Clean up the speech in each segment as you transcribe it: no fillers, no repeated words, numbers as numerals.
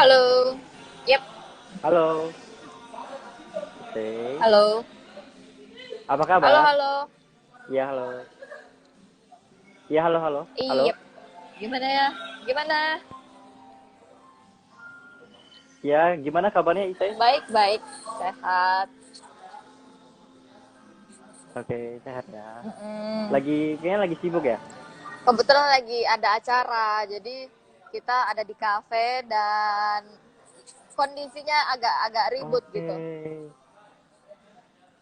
Halo. Yap, Halo, Ite. halo. Apa Halo, kabar? halo. Ya, halo. Ya, halo, halo. Halo. Iya. Gimana ya? Gimana? Ya, gimana kabarnya, Ite? Baik, baik. Sehat. Oke, sehat ya. Mm-mm. Kayaknya lagi sibuk ya? Kebetulan lagi ada acara, jadi kita ada di kafe dan kondisinya agak-agak ribut Oke, gitu.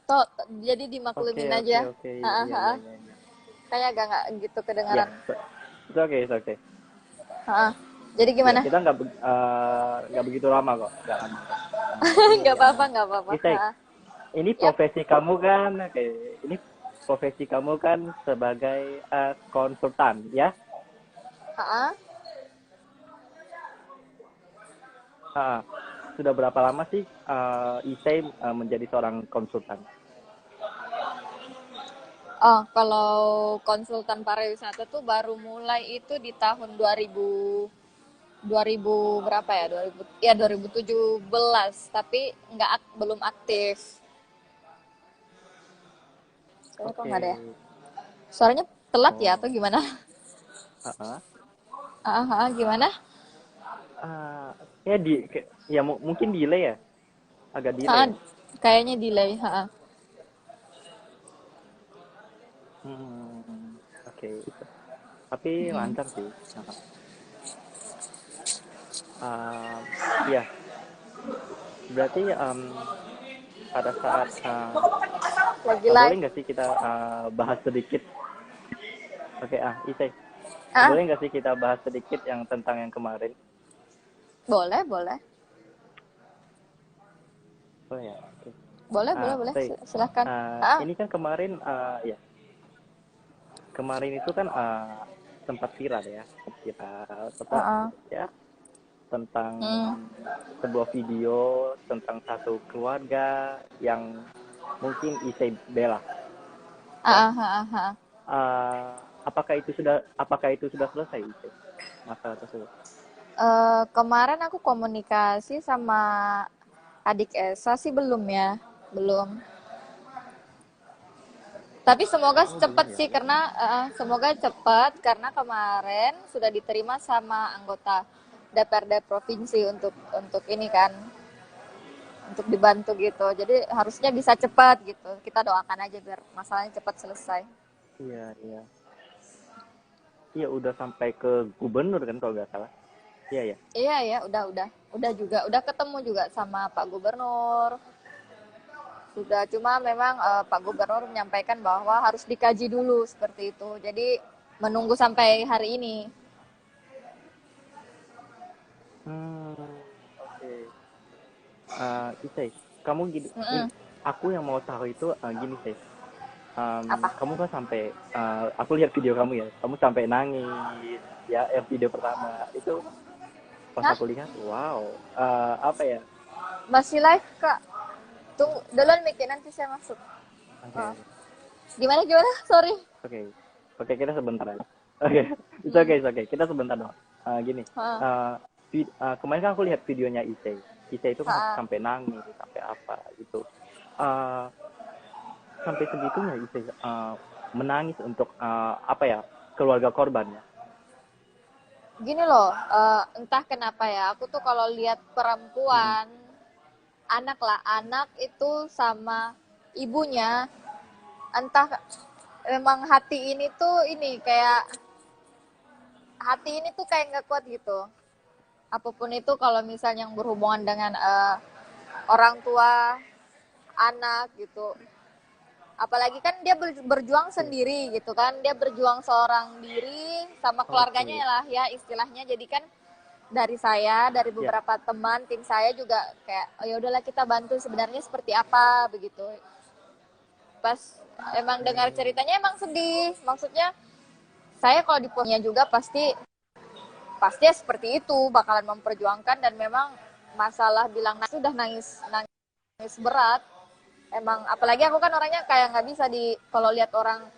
Toh, jadi oke, dimaklumin oke, aja. oke. Ha, Iya, ha. iya, iya, iya. Kayaknya agak nggak gitu Ya, kedengaran. it's okay, it's okay. Ha. Jadi Ya, gimana? kita nggak begitu lama kok, nggak lama kok. Ini, Nggak apa-apa, nggak apa-apa. Ite, Ha. ini Yap. profesi kamu kan, ini profesi kamu kan sebagai konsultan, ya? Ha. Ah, sudah berapa lama sih Ite menjadi seorang konsultan? Oh, kalau konsultan pariwisata tuh baru mulai itu di tahun 2000 berapa ya? 2000 ya 2017, tapi belum aktif. Soalnya kok Oke. nggak ada ya? Suaranya telat ya atau Oh. gimana? Ah, ah. Gimana? Ah, ya ya mungkin delay ya, agak delay Ah, ya. kayaknya delay. Oke. Tapi Mm. lancar sih. Ah, ya, berarti pada saat Lagi boleh live. nggak sih kita bahas sedikit? Oke, Ite, Ah, boleh nggak sih kita bahas sedikit yang tentang yang kemarin? boleh, boleh. Oh ya, oke. Boleh, boleh, boleh. Ite, Silahkan. Ah, ini kan kemarin ya kemarin itu kan sempat viral ya, sempat viral, ah, apa ah. ya, tentang Hmm. sebuah video tentang satu keluarga yang mungkin isi bela ya. Ah, ah, ah, ah. Apakah itu sudah selesai isi masalah tersebut? Kemarin aku komunikasi sama adik Esa sih belum ya, belum. Tapi semoga Oh, cepat belum ya. sih karena semoga cepat karena kemarin sudah diterima sama anggota DPRD provinsi untuk ini kan, untuk dibantu gitu. Jadi harusnya bisa cepat gitu. Kita doakan aja biar masalahnya cepat selesai. Iya, iya. Iya, udah sampai ke gubernur kan kalau nggak salah. Iya, ya. Iya ya, udah juga, udah ketemu juga sama Pak Gubernur. Sudah, cuma memang Pak Gubernur menyampaikan bahwa harus dikaji dulu seperti itu. Jadi menunggu sampai hari ini. Oke. Isai, kamu gini, ini Mm-mm. aku yang mau tahu itu gini sih. Apa? Kamu kan sampai aku lihat video kamu ya, kamu sampai nangis ya, video pertama itu pas Hah? aku lihat, wow, apa ya? Masih live, Kak? Tunggu, duluan Miki, nanti saya masuk. Oke, Oh. Gimana, gimana? Sorry. oke, oke, kita sebentar aja. Oke, Hmm. it's okay, kita sebentar doang. Gini, Ha, uh, kemarin kan aku lihat videonya Ise, Ise itu kan ha. sampai nangis, sampai apa gitu. Uh, Sampai segitunya Ise menangis untuk apa ya, keluarga korban ya. Gini loh, entah kenapa ya, aku tuh kalau lihat Mm-mm. perempuan, anak lah, anak itu sama ibunya, entah memang hati ini tuh ini kayak hati ini tuh kayak nggak kuat gitu. Apapun itu kalau misalnya yang berhubungan dengan orang tua, anak gitu. Apalagi kan dia berjuang Iya. sendiri gitu kan, dia berjuang seorang diri sama keluarganya Oke. lah ya istilahnya. Jadi kan dari saya, dari Ya. beberapa teman tim saya juga kayak oh ya udahlah kita bantu sebenarnya seperti apa begitu. Pas emang dengar ceritanya emang sedih, maksudnya saya kalau di posnya juga pasti pasti ya seperti itu bakalan memperjuangkan. Dan memang masalah bilang nangis sudah nangis nangis berat. Emang apalagi aku kan orangnya kayak nggak bisa di kalau lihat orang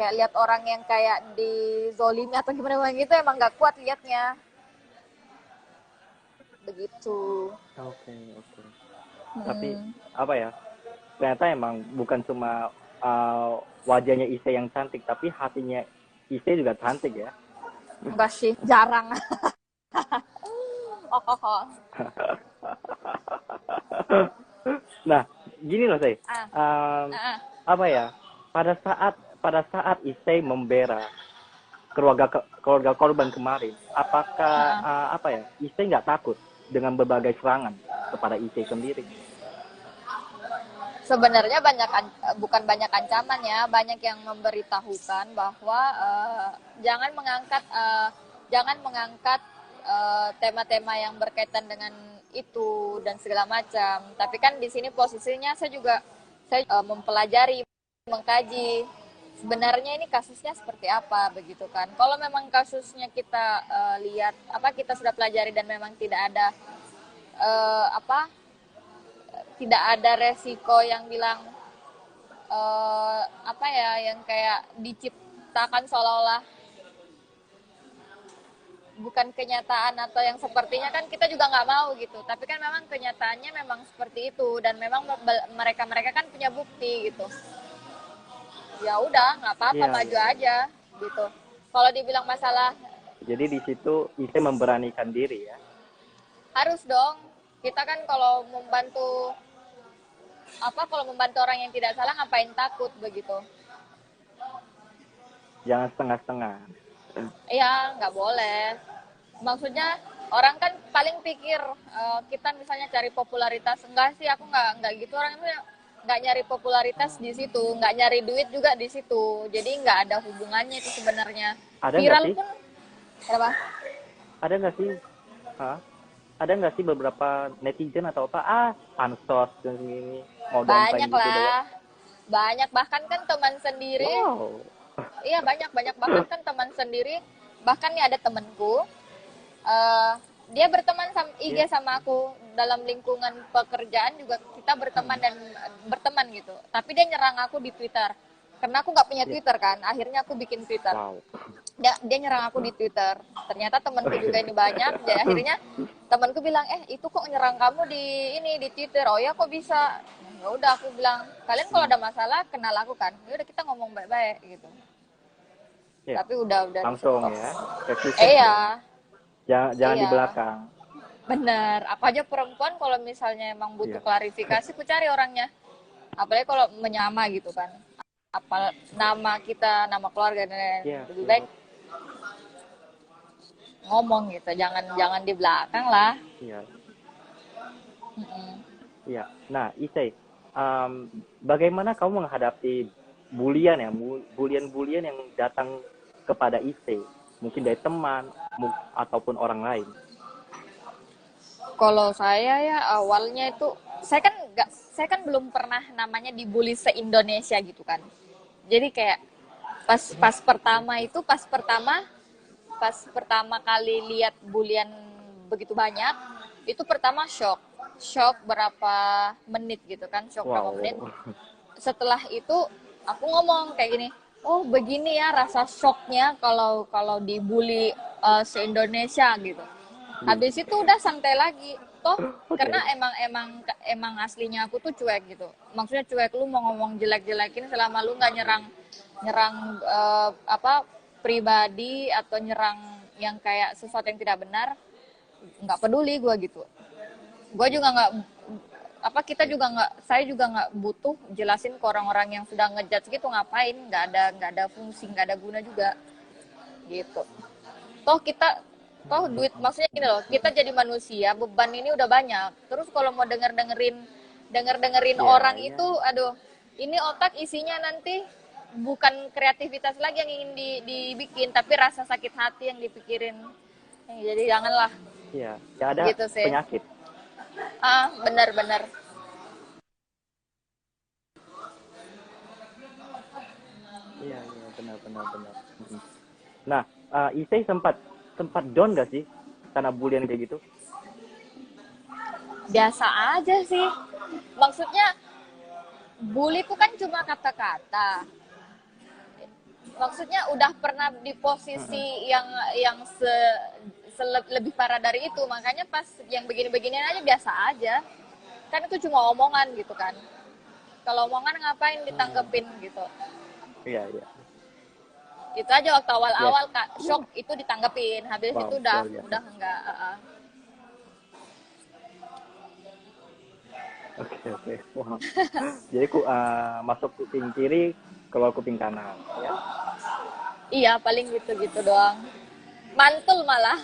kayak lihat orang yang kayak di zolimi atau gimana gitu emang nggak kuat liatnya begitu. Oke, oke. Tapi Hmm. apa ya? Ternyata emang bukan cuma wajahnya Ise yang cantik, tapi hatinya Ise juga cantik ya. Enggak sih, jarang. Oh, oh, oh. Nah, gini loh saya. Ah, ah, Apa ya? Pada saat Ise membela keluarga korban kemarin, apakah ah. apa ya? Ise nggak takut dengan berbagai serangan kepada Ise sendiri? Sebenarnya bukan banyak ancaman ya, banyak yang memberitahukan bahwa jangan mengangkat tema-tema yang berkaitan dengan itu dan segala macam. Tapi kan di sini posisinya saya mempelajari, mengkaji sebenarnya ini kasusnya seperti apa begitu kan. Kalau memang kasusnya kita lihat kita sudah pelajari dan memang eh, apa tidak ada resiko yang bilang yang kayak diciptakan seolah-olah bukan kenyataan atau yang sepertinya, kan kita juga nggak mau gitu, tapi kan memang kenyataannya memang seperti itu dan memang mereka kan punya bukti gitu. Ya udah, nggak apa-apa, Iya, maju iya, iya. aja gitu. Kalau dibilang masalah, Jadi di situ Ise memberanikan diri ya. harus dong. Kita kan kalau membantu orang yang tidak salah, ngapain takut begitu. Jangan setengah-setengah. Iya, nggak boleh. Maksudnya orang kan paling pikir kita misalnya cari popularitas. Enggak sih, aku nggak gitu, orang itu nggak nyari popularitas di situ, nggak nyari duit juga di situ. Jadi nggak ada hubungannya itu sebenarnya. Ada nggak Viral sih? pun apa? Ada nggak sih? Hah? Ada nggak sih beberapa netizen atau apa? Pansos dan segini mau dompeng Banyak gitu doang. lah, banyak, bahkan kan teman sendiri. Wow. Iya, banyak banyak, bahkan kan teman sendiri. Bahkan nih ada temanku, eh dia berteman sama IG Iya. sama aku dalam lingkungan pekerjaan juga, kita berteman dan berteman gitu. Tapi dia nyerang aku di Twitter. Karena aku nggak punya Iya. Twitter kan, akhirnya aku bikin Twitter. Wow. Dia nyerang aku di Twitter. Ternyata temanku juga ini banyak. Jadi akhirnya temanku bilang, itu kok nyerang kamu di Twitter? Oh ya, kok bisa? Ya udah, aku bilang, kalian kalau ada masalah kenal aku kan. Ya udah, kita ngomong baik-baik gitu. Iya. Tapi udah Langsung di-stop. ya. Efisien ya. Iya, Jangan di iya. belakang. Bener, apa aja perempuan kalau misalnya emang butuh Iya. klarifikasi, aku cari orangnya. Apalagi kalau menyama gitu kan. Apa nama kita, nama keluarga, dan Iya. lebih Iya. baik ngomong gitu. Jangan jangan di belakang lah. Iya. Mm-mm. Iya. Nah, Ise, bagaimana kamu menghadapi bulian ya, bulian yang datang kepada Ise, mungkin dari teman ataupun orang lain? Kalau saya ya awalnya itu, saya kan belum pernah namanya dibully se-Indonesia gitu kan. Jadi kayak pas pertama kali lihat bulian begitu banyak, itu pertama shock berapa menit gitu kan, shock berapa menit. Wow. Setelah itu aku ngomong kayak gini, oh begini ya rasa shocknya kalau kalau dibully se-Indonesia gitu. Habis itu udah santai lagi toh, karena Oke. emang aslinya aku tuh cuek gitu. Maksudnya cuek, lu mau ngomong jelek-jelekin selama lu nggak nyerang nyerang pribadi atau nyerang yang kayak sesuatu yang tidak benar, nggak peduli gue gitu. Gue juga nggak saya juga nggak butuh jelasin ke orang-orang yang sudah ngejudge gitu, ngapain, nggak ada fungsi, nggak ada guna juga gitu. toh kita Duit, maksudnya gini loh, kita jadi manusia, beban ini udah banyak, terus kalau mau denger dengerin Iya, orang iya. itu, aduh, ini otak isinya nanti bukan kreativitas lagi yang ingin dibikin, tapi rasa sakit hati yang dipikirin. Jadi janganlah Iya, ya ada gitu sih. penyakit. Benar-benar. Iya, iya, benar, benar, benar. Mm-mm. Nah, Ise sempat sempat down gak sih karena bulian kayak gitu? Biasa aja sih, maksudnya bully itu kan cuma kata-kata. Maksudnya udah pernah di Mm-mm. posisi yang lebih parah dari itu. Makanya pas yang begini-beginian aja biasa aja. Kan itu cuma omongan gitu kan. Kalau omongan ngapain ditanggepin gitu. Iya, iya. Itu aja waktu awal-awal Kak, shock itu ditanggepin. Habis Wow, itu luar biasa. udah enggak. Oke, oke. Wow. Jadi masuk kuping kiri, keluar kuping kanan, ya. Iya, paling gitu-gitu doang. Mantul malah.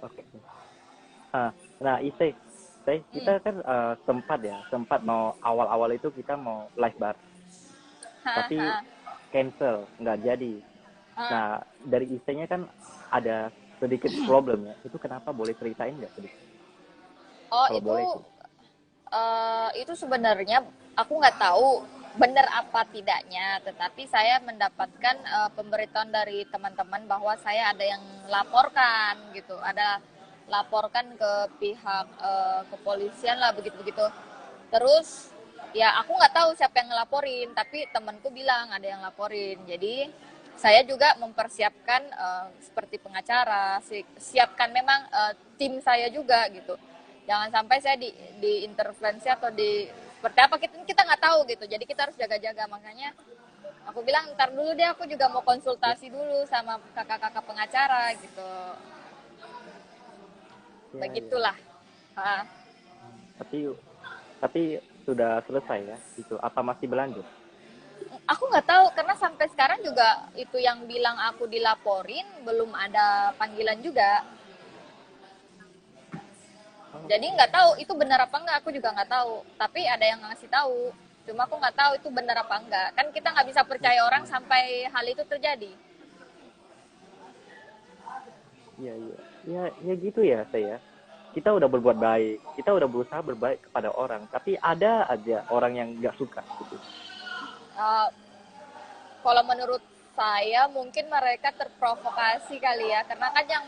Oke. Nah, kita kan sempat mau awal-awal itu kita mau live bar, tapi Haha. cancel, nggak jadi. Nah, dari Ise-nya kan ada sedikit problem ya. Itu kenapa, boleh ceritain nggak sedikit? Oh, Kalau boleh sih. itu sebenarnya aku nggak tahu benar apa tidaknya, tetapi saya mendapatkan pemberitahuan dari teman-teman bahwa saya ada yang laporkan gitu, ada laporkan ke pihak kepolisian lah begitu-begitu. Terus ya aku nggak tahu siapa yang ngelaporin, tapi temanku bilang ada yang laporin. Jadi saya juga mempersiapkan seperti pengacara, siapkan memang tim saya juga gitu. Jangan sampai saya diintervensi atau di seperti apa, kita nggak tahu gitu. Jadi kita harus jaga-jaga. Makanya aku bilang ntar dulu deh, aku juga mau konsultasi dulu sama kakak-kakak pengacara gitu. Ya, ya. Begitulah. Ha. Tapi sudah selesai ya itu, apa masih berlanjut? Aku nggak tahu karena sampai sekarang juga itu yang bilang aku dilaporin belum ada panggilan juga. Jadi nggak tahu itu benar apa enggak, aku juga nggak tahu. Tapi ada yang ngasih tahu. Cuma aku nggak tahu itu benar apa enggak. Kan kita nggak bisa percaya orang sampai hal itu terjadi. Iya, iya. Ya gitu ya, saya. Kita udah berbuat baik, kita udah berusaha berbaik kepada orang, tapi ada aja orang yang nggak suka gitu. Uh, Kalau menurut saya mungkin mereka terprovokasi kali ya, karena kan yang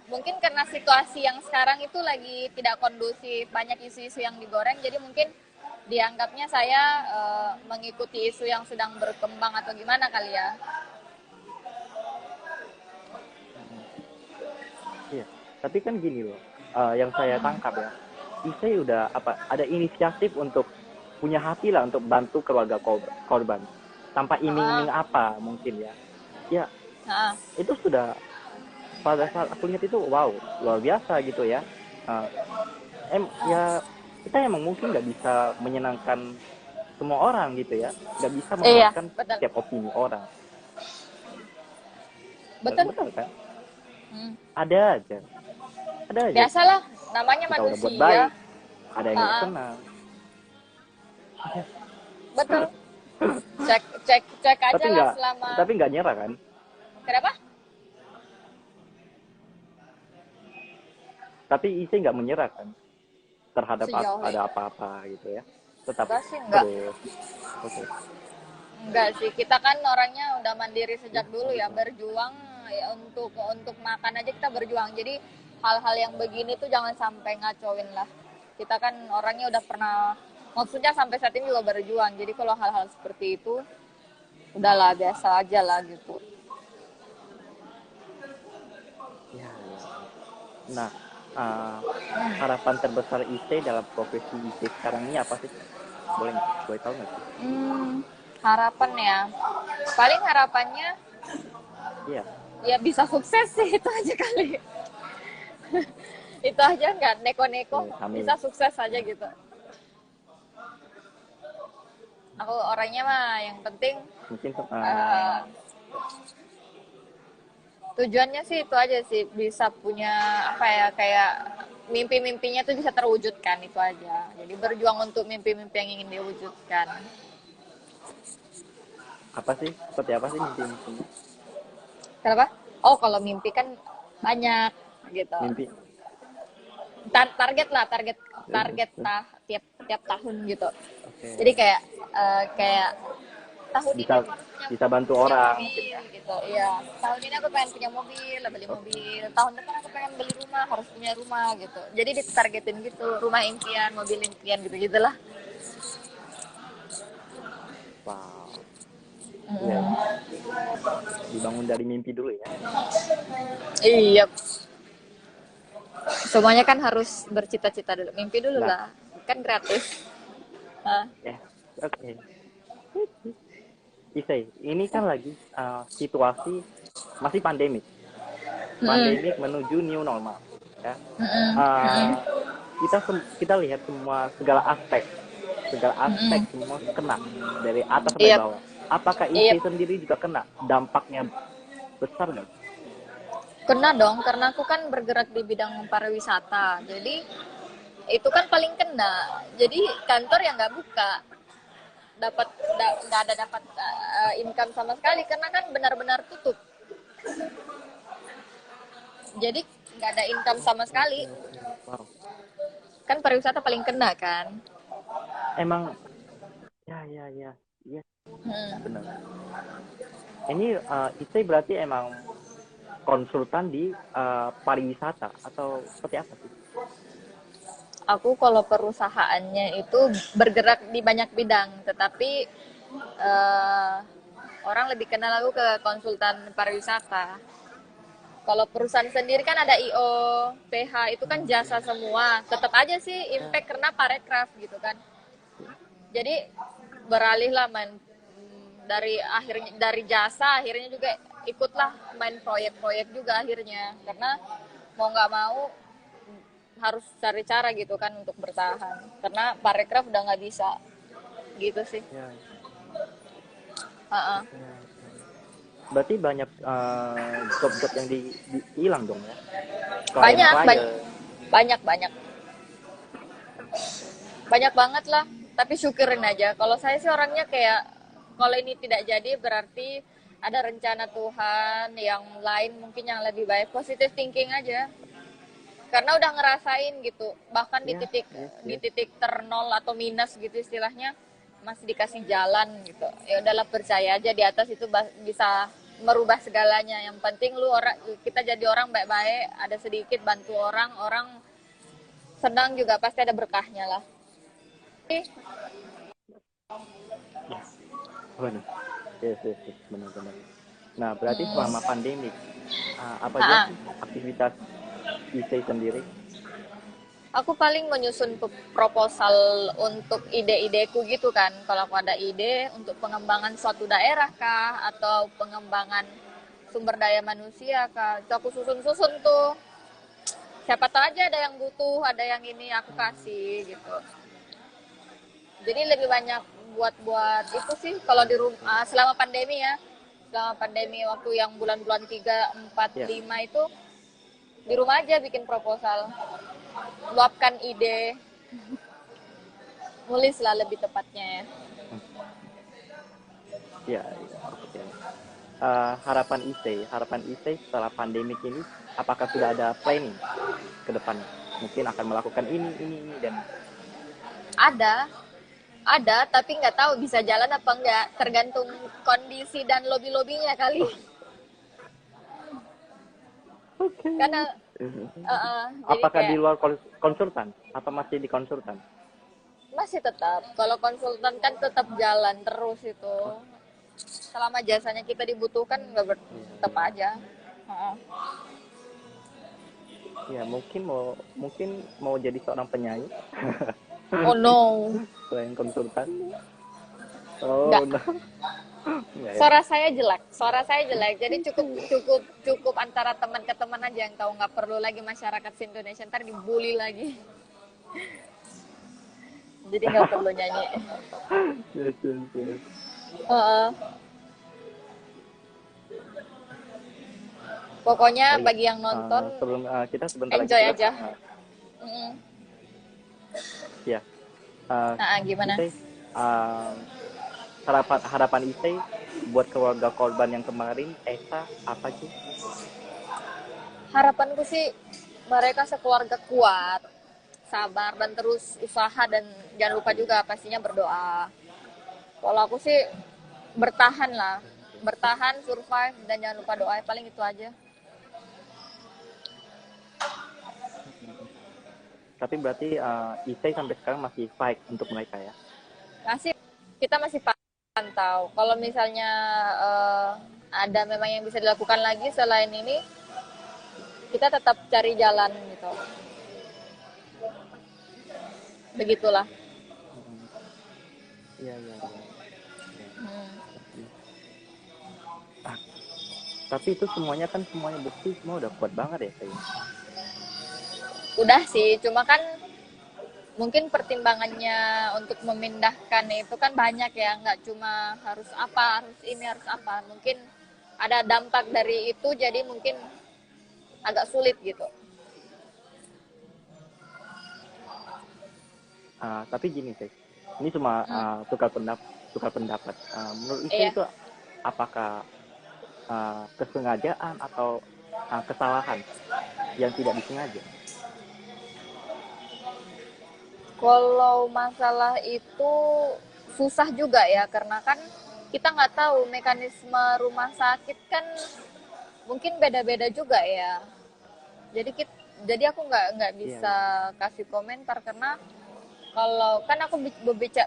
mungkin karena situasi yang sekarang itu lagi tidak kondusif, banyak isu-isu yang digoreng, jadi mungkin dianggapnya saya mengikuti isu yang sedang berkembang atau gimana kali ya. Iya. Tapi kan gini loh, yang saya tangkap ya, Isai udah ada inisiatif untuk punya hati lah untuk bantu keluarga korban, tanpa iming-iming apa mungkin ya. Ya, itu sudah, pada saat aku lihat itu, wow, luar biasa gitu ya. Uh, ya kita emang mungkin nggak bisa menyenangkan semua orang gitu ya, nggak bisa Iya, memuaskan betul. setiap opini orang. Betul. Betul kan? Hmm. Ada aja Biasalah, namanya kita udah buat manusia. baik, ada yang nggak senang. Betul. Cek aja lah selama. Tapi nggak nyerah kan? Kenapa? Tapi Ise nggak menyerah kan terhadap ada apa-apa gitu ya? Tetap terus. Okay. Enggak sih, kita kan orangnya udah mandiri sejak dulu ya, berjuang ya untuk makan aja kita berjuang. Jadi hal-hal yang begini tuh jangan sampai ngacoin lah. Kita kan orangnya udah pernah, maksudnya sampai saat ini juga berjuang. Jadi kalau hal-hal seperti itu udahlah biasa aja lah gitu. Ya. Nah, harapan terbesar Ise dalam profesi Ise sekarang ini apa sih? Boleh tahu nggak sih? Harapan ya, paling harapannya ya bisa sukses sih, itu aja kali. Itu aja, nggak neko-neko, bisa sukses aja gitu. Aku orangnya mah yang penting mungkin tujuannya sih itu aja sih, bisa punya apa ya, kayak mimpi-mimpinya tuh bisa terwujudkan, itu aja. Jadi berjuang untuk mimpi-mimpi yang ingin diwujudkan. Apa sih? Seperti apa sih mimpi-mimpinya? Kenapa? Oh, kalau mimpi kan banyak gitu. Mimpi. Target tiap tahun gitu. Okay. Jadi kayak tahun bisa, ini bisa bantu orang mobil, gitu. Iya, tahun ini aku pengen punya mobil, beli mobil. Tahun depan aku pengen beli rumah, harus punya rumah gitu. Jadi ditargetin gitu, rumah impian, mobil impian gitu-gitulah. Wow. Iya, Mm. dibangun dari mimpi dulu ya. Iya, semuanya kan harus bercita-cita dulu, mimpi dulu Nah, lah, kan gratis. Ah, ya, oke. Isai, ini kan lagi situasi masih pandemik, mm, pandemik menuju new normal, ya. mm, Uh, mm, kita lihat semua segala aspek mm. semua kena dari atas sampai Iya, bawah. Apakah iya, IC sendiri juga kena? Dampaknya besar nggak? kena dong, karena aku kan bergerak di bidang pariwisata, jadi itu kan paling kena. Jadi kantor yang nggak buka, nggak ada dapat income sama sekali karena kan benar-benar tutup. Jadi nggak ada income sama Oke, sekali. oke. Wow. Kan pariwisata paling kena kan. Emang, ya, ya, ya, ya, Hmm. benar. Ini IC berarti emang konsultan di pariwisata atau seperti apa sih? Aku kalau perusahaannya itu bergerak di banyak bidang, tetapi eh, orang lebih kenal aku ke konsultan pariwisata. Kalau perusahaan sendiri kan ada IO, PH, itu kan jasa semua. Tetap aja sih Ya, impact karena parekraf gitu kan. ya, Jadi beralihlah main dari jasa, akhirnya juga ikutlah main proyek-proyek juga akhirnya, karena mau nggak mau harus cari cara gitu kan untuk bertahan, karena parekraf udah nggak bisa gitu sih. ya. Uh-uh. Oke, oke. Berarti banyak job-job yang hilang dong ya. banyak Klien-klien. banyak banyak banyak banget lah, tapi syukurin aja. Kalau saya sih orangnya kayak, kalau ini tidak jadi berarti ada rencana Tuhan yang lain mungkin yang lebih baik, positive thinking aja, karena udah ngerasain gitu, bahkan Ya, yes, di yes. titik ternol atau minus gitu istilahnya, masih dikasih jalan gitu. Ya udahlah, percaya aja di atas itu bisa merubah segalanya. Yang penting kita jadi orang baik-baik, ada sedikit bantu orang, orang senang juga, pasti ada berkahnya lah. Ya, benar. Yes, yes, yes. Benar-benar. Nah, berarti selama Hmm. pandemi, apa aja Ha-ha. sih aktivitas IC sendiri? Aku paling menyusun proposal untuk ide-ideku gitu kan. Kalau aku ada ide untuk pengembangan suatu daerah kah, atau pengembangan sumber daya manusia kah, itu aku susun-susun tuh. Siapa tahu aja ada yang butuh, ada yang ini aku kasih gitu. Jadi lebih banyak buat-buat itu sih kalau di rumah selama pandemi ya. Selama pandemi waktu yang bulan-bulan 3, 4, Ya, 5 itu di rumah aja bikin proposal, luapkan ide, nulis lah lebih tepatnya ya. ya, ya. Oke. Harapan IC setelah pandemik ini, apakah sudah ada planning ke depannya? Mungkin akan melakukan ini, dan Ada, ada, tapi nggak tahu bisa jalan apa nggak, tergantung kondisi dan lobby-lobbynya kali. oke. Karena jadi Apakah di kayak luar konsultan? Apa masih di konsultan? masih tetap, kalau konsultan kan tetap jalan terus itu. Oh, Selama jasanya kita dibutuhkan, nggak iya, tetap iya. aja. Uh-uh. Ya, mungkin mau jadi seorang penyanyi Oh no, selain konsultan. Oh, nggak. no. Nggak ya. Suara saya jelek, jadi cukup cukup cukup antara teman ke teman aja yang tahu, nggak perlu lagi masyarakat Indonesia ntar dibully lagi. Jadi nggak perlu nyanyi. Yes, yes, yes. Uh, Pokoknya Oh iya, bagi yang nonton, sebelum kita sebentar lagi enjoy pulang. aja. Mm. Ya, uh, Gimana? Isai, uh, harapan Isai buat keluarga korban yang kemarin, Esa, apa sih? Harapanku sih mereka sekeluarga kuat, sabar, dan terus usaha, dan jangan lupa juga pastinya berdoa. Kalau aku sih bertahan lah, bertahan, survive, dan jangan lupa doa. Paling itu aja. Tapi berarti Isai sampai sekarang masih fight untuk mereka ya? Masih, kita masih pantau. Kalau misalnya ada memang yang bisa dilakukan lagi selain ini, kita tetap cari jalan gitu. Begitulah. Mm, iya iya iya iya. Hmm. Ah, tapi itu semuanya kan semuanya bukti semua udah kuat banget ya kayaknya. Udah sih, cuma kan mungkin pertimbangannya untuk memindahkan itu kan banyak ya, nggak cuma harus apa, harus ini, harus apa. Mungkin ada dampak dari itu, jadi mungkin agak sulit gitu. Tapi gini sih, ini cuma Hmm, tukar pendapat. Menurut Ise iya. itu apakah kesengajaan atau kesalahan yang tidak disengaja? Kalau masalah itu susah juga ya, karena kan kita nggak tahu mekanisme rumah sakit kan mungkin beda-beda juga ya. Jadi aku nggak Iya bisa iya kasih komentar karena kalau kan aku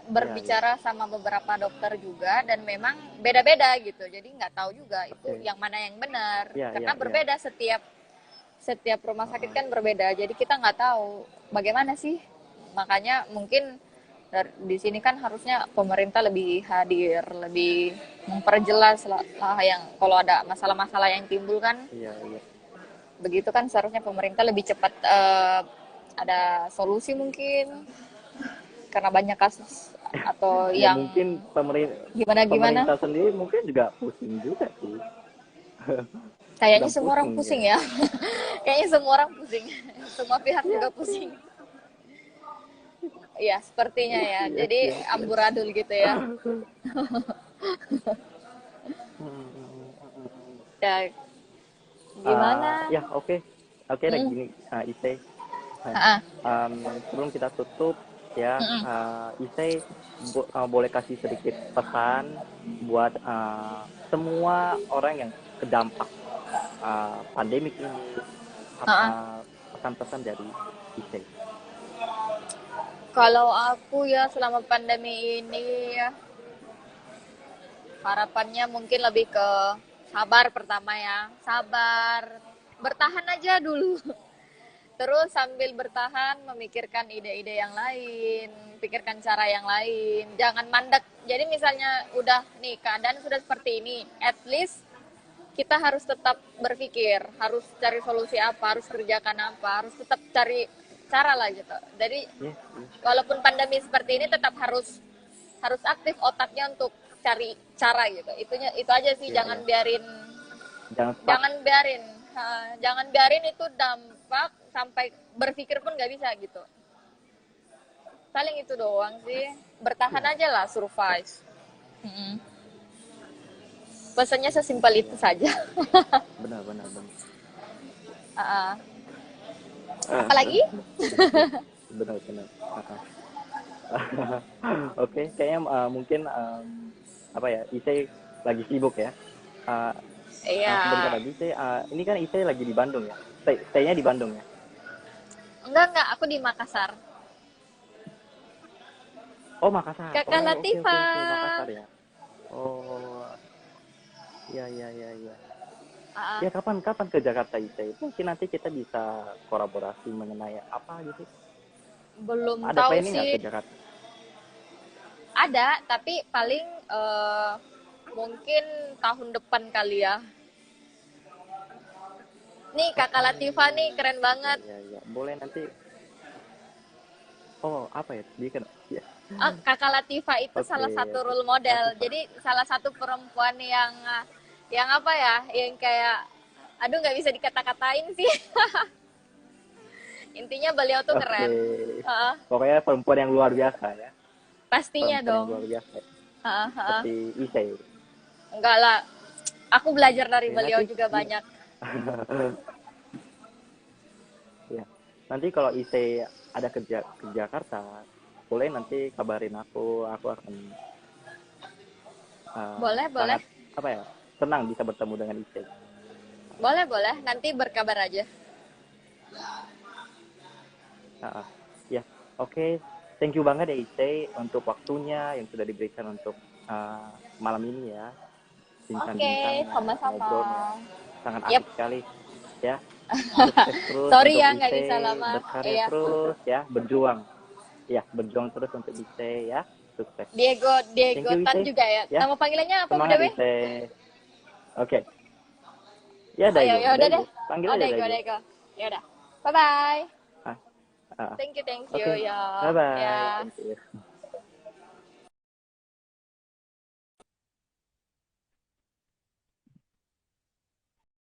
iya iya. berbicara sama beberapa dokter juga dan memang beda-beda gitu. Jadi nggak tahu juga itu Oke. yang mana yang benar Iya iya karena iya. berbeda setiap setiap rumah sakit Heeh. kan berbeda. Jadi kita nggak tahu bagaimana sih. Makanya mungkin di sini kan harusnya pemerintah lebih hadir, lebih memperjelas lah yang kalau ada masalah-masalah yang timbul kan Iya iya. begitu kan seharusnya pemerintah lebih cepat ada solusi mungkin karena banyak kasus atau Ya yang mungkin gimana gimana. pemerintah sendiri mungkin juga pusing juga sih. Kayaknya Sedang semua orang pusing pusing ya. ya. Kayaknya semua orang pusing. Semua pihak Iya juga pusing. Iya, sepertinya ya. iya Jadi iya iya. amburadul gitu ya. Ya, gimana? Ya oke oke deh Mm, gini Ise. ah, Sebelum kita tutup ya, mm, Ise boleh kasih sedikit pesan buat semua orang yang kedampak pandemik ini, ah. pesan-pesan dari Ise. Kalau aku ya selama pandemi ini ya harapannya mungkin lebih ke sabar pertama ya. Sabar. Bertahan aja dulu. Terus sambil bertahan memikirkan ide-ide yang lain, pikirkan cara yang lain, jangan mandek. Jadi misalnya udah nih keadaan sudah seperti ini, at least kita harus tetap berpikir, harus cari solusi apa, harus kerjakan apa, harus tetap cari cara lah gitu. Jadi Yes, yes. walaupun pandemi seperti ini tetap harus harus aktif otaknya untuk cari cara gitu. Itu aja sih Ya, ya. Jangan stuck. jangan biarin itu dampak sampai berpikir pun nggak bisa gitu. Paling itu doang sih, bertahan Ya, aja lah, ya, survive. Mm-mm. Pesannya sesimpel itu ya. saja. Benar, benar, benar. uh, Apalagi Benar, benar. Oke, kayaknya mungkin apa ya, Ise lagi sibuk ya. Uh, Sebentar iya. lagi Ise, ini kan Ise lagi di Bandung ya. Stay-nya di Bandung ya. Enggak, aku di Makassar. Oh, Makassar. Kakak Oh, oke, oke, Latifa. oke, Makassar ya. Oh, iya, iya, iya, iya. uh, Ya, kapan-kapan ke Jakarta Ise. Mungkin nanti kita bisa kolaborasi mengenai apa gitu. Belum Ada tahu planning nggak sih, ke Jakarta? ada tapi paling mungkin tahun depan kali ya. Nih kakak Latifa nih Oh, keren ya, banget. ya, ya. Boleh nanti. Oh, apa ya? Dia kan. Ya. Oh, kakak Latifa itu Oke, salah satu oke. role model. Latifah. Jadi salah satu perempuan yang apa ya, yang kayak aduh nggak bisa dikata-katain sih. Intinya beliau tuh Oke. keren. Heeh, Pokoknya perempuan yang luar biasa ya. pastinya Perempuan yang dong. luar biasa. Heeh, heeh. Seperti Ise. Enggak lah, aku belajar dari Oke, beliau nanti juga gini. banyak. Ya. Nanti kalau Ise ada ke Jakarta, boleh nanti kabarin aku. Aku akan Boleh, boleh. sangat apa ya? Senang bisa bertemu dengan Ise. Boleh, boleh. Nanti berkabar aja. Ya, oke. Thank you banget ya Ise untuk waktunya yang sudah diberikan untuk malam ini ya, Oke, bincang-bincangnya, sama-sama. ngobrolnya sangat Yep. asik sekali ya. Sukses terus Sorry untuk ya nggak Ise, bisa lama. berkarya Iya. terus ya, berjuang ya, berjuang terus untuk Ise ya, sukses. Diego Thank Diego you Tan Ise juga ya. ya, Nama panggilannya apa Bu semangat Dewi? Ise. Oke, ya Oh ya Daigo, ya udah deh. panggil Oh aja Diego Daigo. Diego. Ya udah. Bye bye. Ah, ah. Thank you Oke, ya. bye bye, Ya. thank you.